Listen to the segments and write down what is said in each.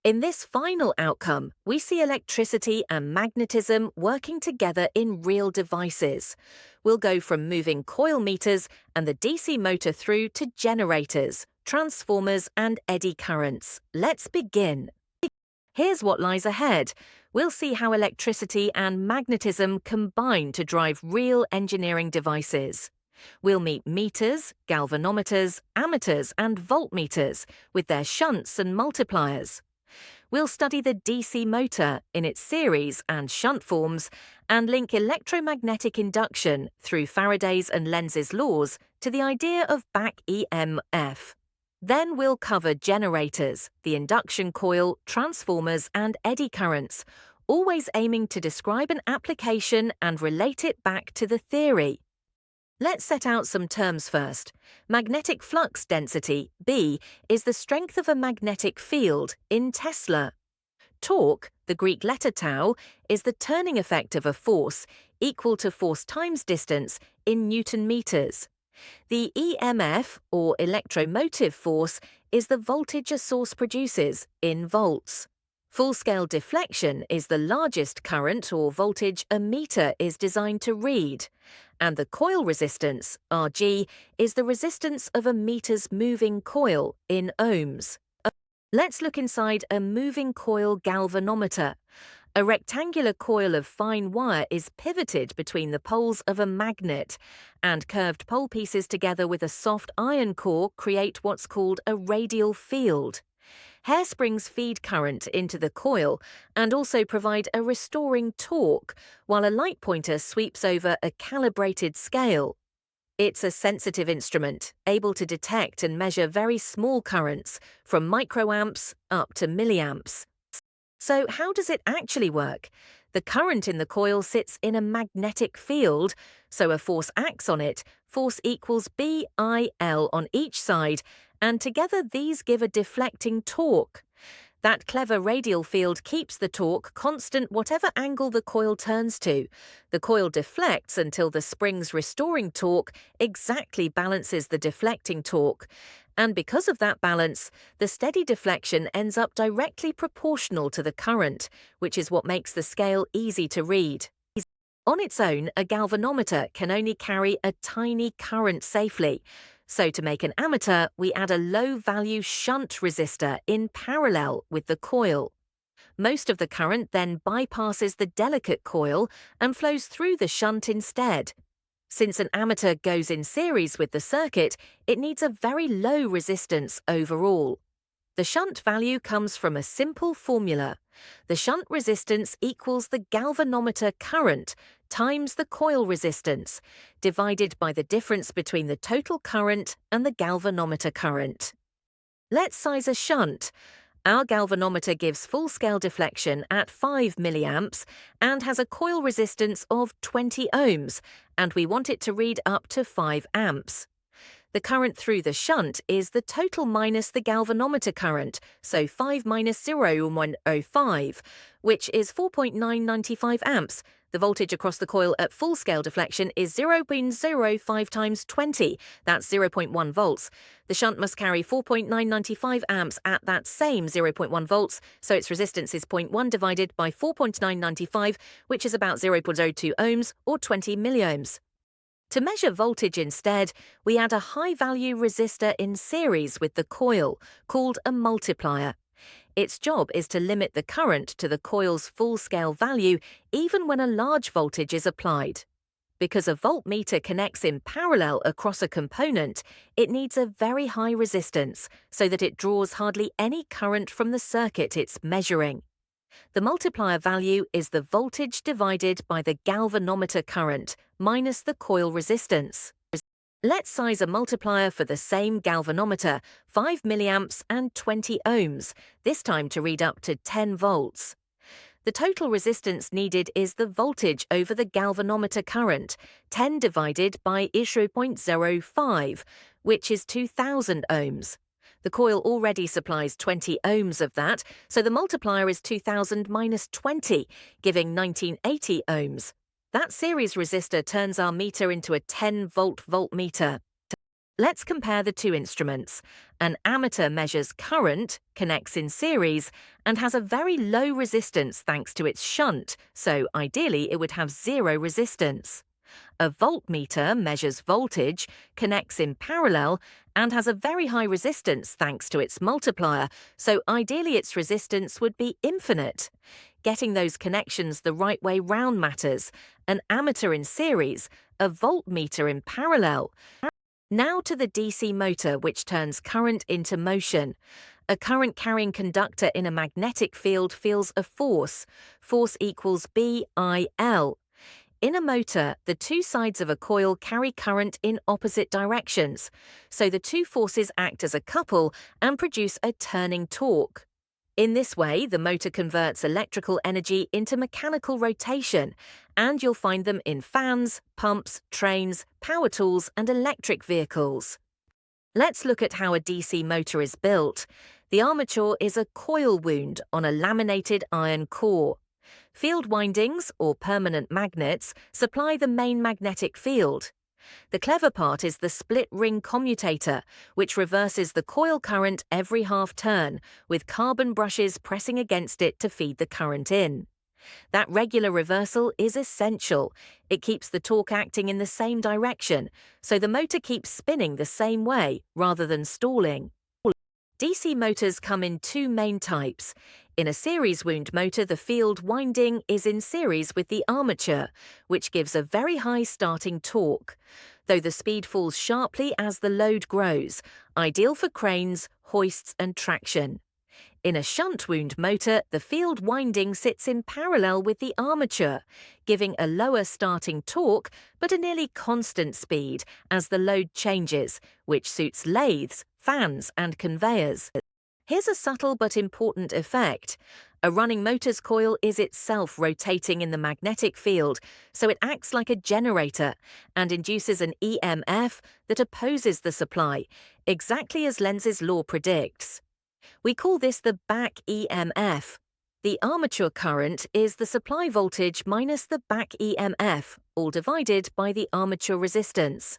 In this final outcome, we see electricity and magnetism working together in real devices. We'll go from moving coil meters and the DC motor through to generators, transformers, and eddy currents. Let's begin. Here's what lies ahead. We'll see how electricity and magnetism combine to drive real engineering devices. We'll meet meters, galvanometers, ammeters, and voltmeters with their shunts and multipliers. We'll study the DC motor in its series and shunt forms and link electromagnetic induction through Faraday's and Lenz's laws to the idea of back EMF. Then we'll cover generators, the induction coil, transformers, and eddy currents, always aiming to describe an application and relate it back to the theory. Let's set out some terms first. Magnetic flux density, B, is the strength of a magnetic field in Tesla. Torque, the Greek letter tau, is the turning effect of a force equal to force times distance in Newton meters. The EMF, or electromotive force, is the voltage a source produces in volts. Full-scale deflection is the largest current or voltage a meter is designed to read, and the coil resistance, Rg, is the resistance of a meter's moving coil in ohms. Let's look inside a moving coil galvanometer. A rectangular coil of fine wire is pivoted between the poles of a magnet, and curved pole pieces together with a soft iron core create what's called a radial field. Hairsprings feed current into the coil and also provide a restoring torque, while a light pointer sweeps over a calibrated scale. It's a sensitive instrument, able to detect and measure very small currents, from microamps up to milliamps. So how does it actually work? The current in the coil sits in a magnetic field, so a force acts on it, force equals BIL on each side, and together these give a deflecting torque. That clever radial field keeps the torque constant whatever angle the coil turns to. The coil deflects until the spring's restoring torque exactly balances the deflecting torque. And because of that balance, the steady deflection ends up directly proportional to the current, which is what makes the scale easy to read. On its own, a galvanometer can only carry a tiny current safely. So to make an ammeter, we add a low-value shunt resistor in parallel with the coil. Most of the current then bypasses the delicate coil and flows through the shunt instead. Since an ammeter goes in series with the circuit, it needs a very low resistance overall. The shunt value comes from a simple formula. The shunt resistance equals the galvanometer current times the coil resistance, divided by the difference between the total current and the galvanometer current. Let's size a shunt. Our galvanometer gives full-scale deflection at 5 milliamps and has a coil resistance of 20 ohms, and we want it to read up to 5 amps. The current through the shunt is the total minus the galvanometer current, so 5 minus 0.105, which is 4.995 amps. The voltage across the coil at full-scale deflection is 0.05 times 20, that's 0.1 volts. The shunt must carry 4.995 amps at that same 0.1 volts, so its resistance is 0.1 divided by 4.995, which is about 0.02 ohms or 20 milliohms. To measure voltage instead, we add a high-value resistor in series with the coil, called a multiplier. Its job is to limit the current to the coil's full-scale value even when a large voltage is applied. Because a voltmeter connects in parallel across a component, it needs a very high resistance so that it draws hardly any current from the circuit it's measuring. The multiplier value is the voltage divided by the galvanometer current minus the coil resistance. Let's size a multiplier for the same galvanometer, 5 milliamps and 20 ohms, this time to read up to 10 volts. The total resistance needed is the voltage over the galvanometer current, 10 divided by 0.05, which is 2000 ohms. The coil already supplies 20 ohms of that, so the multiplier is 2000 minus 20, giving 1980 ohms. That series resistor turns our meter into a 10-volt voltmeter. Let's compare the two instruments. An ammeter measures current, connects in series, and has a very low resistance thanks to its shunt, so ideally it would have zero resistance. A voltmeter measures voltage, connects in parallel, and has a very high resistance thanks to its multiplier, so ideally its resistance would be infinite. Getting those connections the right way round matters. An ammeter in series, a voltmeter in parallel. Now to the DC motor, which turns current into motion. A current-carrying conductor in a magnetic field feels a force. Force equals BIL. In a motor, the two sides of a coil carry current in opposite directions, so the two forces act as a couple and produce a turning torque. In this way, the motor converts electrical energy into mechanical rotation, and you'll find them in fans, pumps, trains, power tools, and electric vehicles. Let's look at how a DC motor is built. The armature is a coil wound on a laminated iron core. Field windings, or permanent magnets, supply the main magnetic field. The clever part is the split ring commutator, which reverses the coil current every half turn, with carbon brushes pressing against it to feed the current in. That regular reversal is essential. It keeps the torque acting in the same direction, so the motor keeps spinning the same way rather than stalling. DC motors come in two main types. In a series wound motor, the field winding is in series with the armature, which gives a very high starting torque, though the speed falls sharply as the load grows, ideal for cranes, hoists, and traction. In a shunt wound motor, the field winding sits in parallel with the armature, giving a lower starting torque but a nearly constant speed as the load changes, which suits lathes, fans, and conveyors. Here's a subtle but important effect. A running motor's coil is itself rotating in the magnetic field, so it acts like a generator and induces an EMF that opposes the supply, exactly as Lenz's law predicts. We call this the back EMF. The armature current is the supply voltage minus the back EMF, all divided by the armature resistance.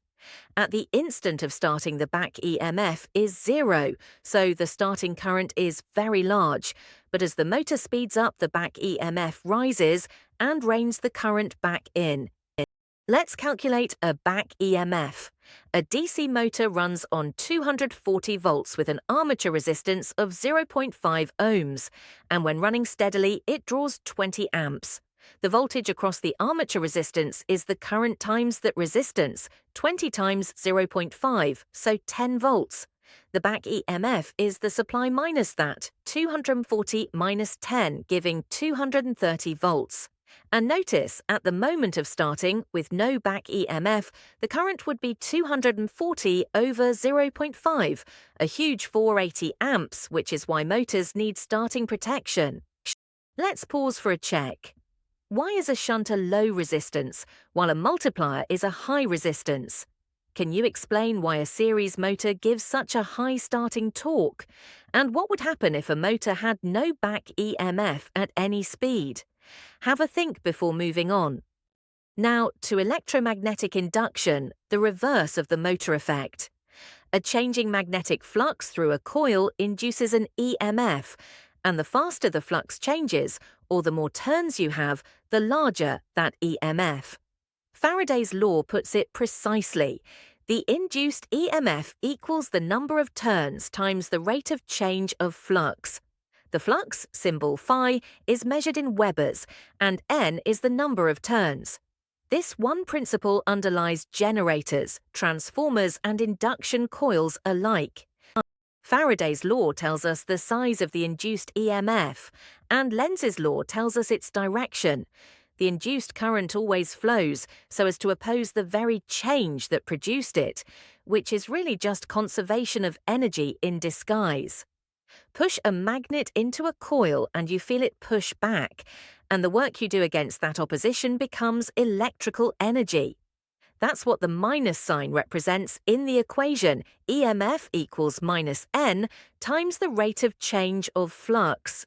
At the instant of starting, the back EMF is zero, so the starting current is very large, but as the motor speeds up, the back EMF rises and reins the current back in. Let's calculate a back EMF. A DC motor runs on 240 volts with an armature resistance of 0.5 ohms, and when running steadily, it draws 20 amps. The voltage across the armature resistance is the current times that resistance, 20 times 0.5, so 10 volts. The back EMF is the supply minus that, 240 minus 10, giving 230 volts. And notice, at the moment of starting, with no back EMF, the current would be 240 over 0.5, a huge 480 amps, which is why motors need starting protection. Let's pause for a check. Why is a shunt a low resistance, while a multiplier is a high resistance? Can you explain why a series motor gives such a high starting torque? And what would happen if a motor had no back EMF at any speed? Have a think before moving on. Now, to electromagnetic induction, the reverse of the motor effect. A changing magnetic flux through a coil induces an EMF, and the faster the flux changes, or the more turns you have, the larger that EMF. Faraday's law puts it precisely. The induced EMF equals the number of turns times the rate of change of flux. The flux, symbol phi, is measured in Webers, and N is the number of turns. This one principle underlies generators, transformers, and induction coils alike. Faraday's law tells us the size of the induced EMF, and Lenz's law tells us its direction. The induced current always flows so as to oppose the very change that produced it, which is really just conservation of energy in disguise. Push a magnet into a coil and you feel it push back, and the work you do against that opposition becomes electrical energy. That's what the minus sign represents in the equation. EMF equals minus N times the rate of change of flux.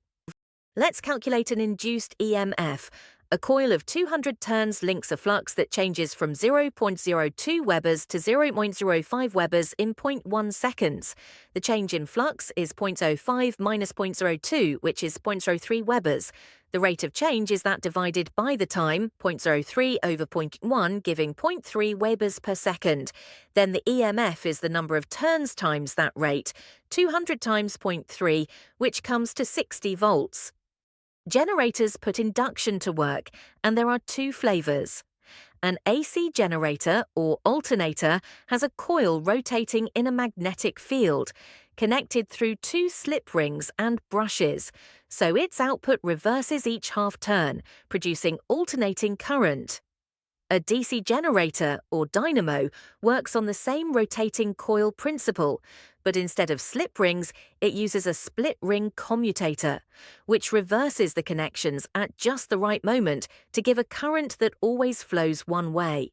Let's calculate an induced EMF. A coil of 200 turns links a flux that changes from 0.02 Webers to 0.05 Webers in 0.1 seconds. The change in flux is 0.05 minus 0.02, which is 0.03 Webers. The rate of change is that divided by the time, 0.03 over 0.1, giving 0.3 Webers per second. Then the EMF is the number of turns times that rate, 200 times 0.3, which comes to 60 volts. Generators put induction to work, and there are two flavors. An AC generator, or alternator, has a coil rotating in a magnetic field, connected through two slip rings and brushes, so its output reverses each half turn, producing alternating current. A DC generator, or dynamo, works on the same rotating coil principle, but instead of slip rings, it uses a split-ring commutator, which reverses the connections at just the right moment to give a current that always flows one way.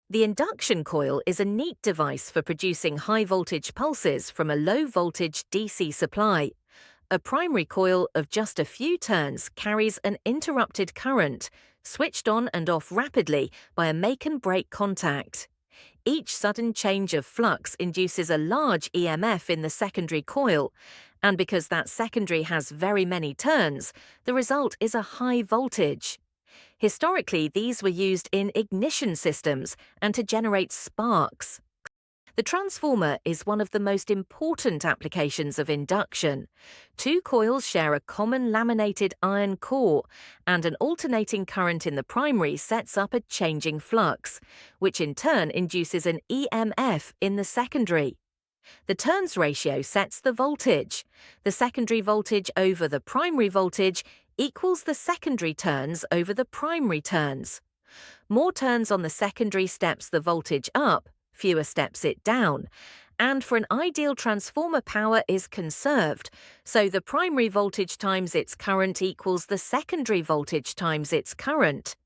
The induction coil is a neat device for producing high-voltage pulses from a low-voltage DC supply. A primary coil of just a few turns carries an interrupted current, switched on and off rapidly by a make-and-break contact. Each sudden change of flux induces a large EMF in the secondary coil, and because that secondary has very many turns, the result is a high voltage. Historically, these were used in ignition systems and to generate sparks. The transformer is one of the most important applications of induction. Two coils share a common laminated iron core, and an alternating current in the primary sets up a changing flux, which in turn induces an EMF in the secondary. The turns ratio sets the voltage. The secondary voltage over the primary voltage equals the secondary turns over the primary turns. More turns on the secondary steps the voltage up, fewer steps it down, and for an ideal transformer power is conserved, so the primary voltage times its current equals the secondary voltage times its current.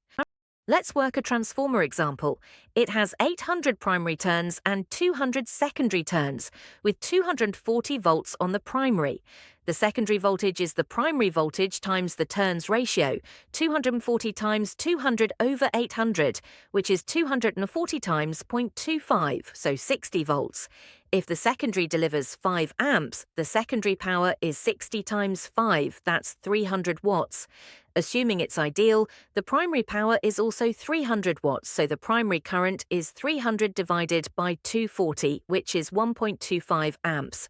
Let's work a transformer example. It has 800 primary turns and 200 secondary turns, with 240 volts on the primary. The secondary voltage is the primary voltage times the turns ratio, 240 times 200 over 800, which is 240 times 0.25, so 60 volts. If the secondary delivers 5 amps, the secondary power is 60 times 5, that's 300 watts. Assuming it's ideal, the primary power is also 300 watts, so the primary current is 300 divided by 240, which is 1.25 amps.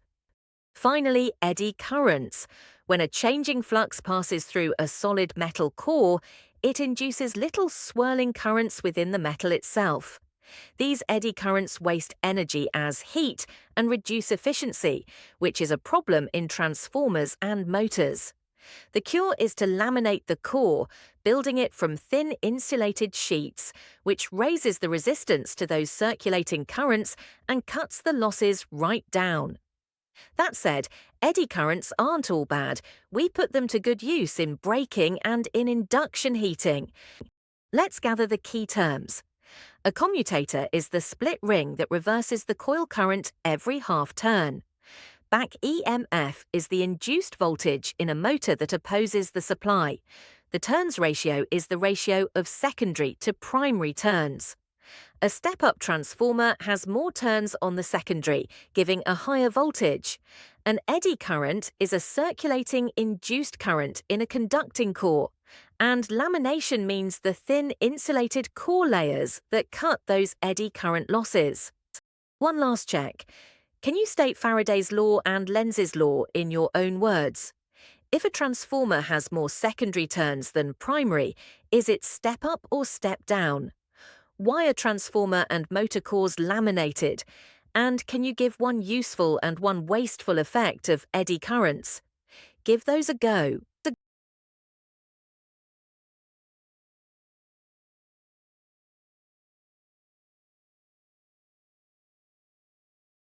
Finally, eddy currents. When a changing flux passes through a solid metal core, it induces little swirling currents within the metal itself. These eddy currents waste energy as heat and reduce efficiency, which is a problem in transformers and motors. The cure is to laminate the core, building it from thin insulated sheets, which raises the resistance to those circulating currents and cuts the losses right down. That said, eddy currents aren't all bad. We put them to good use in braking and in induction heating. Let's gather the key terms. A commutator is the split ring that reverses the coil current every half turn. Back EMF is the induced voltage in a motor that opposes the supply. The turns ratio is the ratio of secondary to primary turns. A step-up transformer has more turns on the secondary, giving a higher voltage. An eddy current is a circulating induced current in a conducting core, and lamination means the thin insulated core layers that cut those eddy current losses. One last check. Can you state Faraday's law and Lenz's law in your own words? If a transformer has more secondary turns than primary, is it step up or step down? Why are transformer and motor cores laminated? And can you give one useful and one wasteful effect of eddy currents? Give those a go.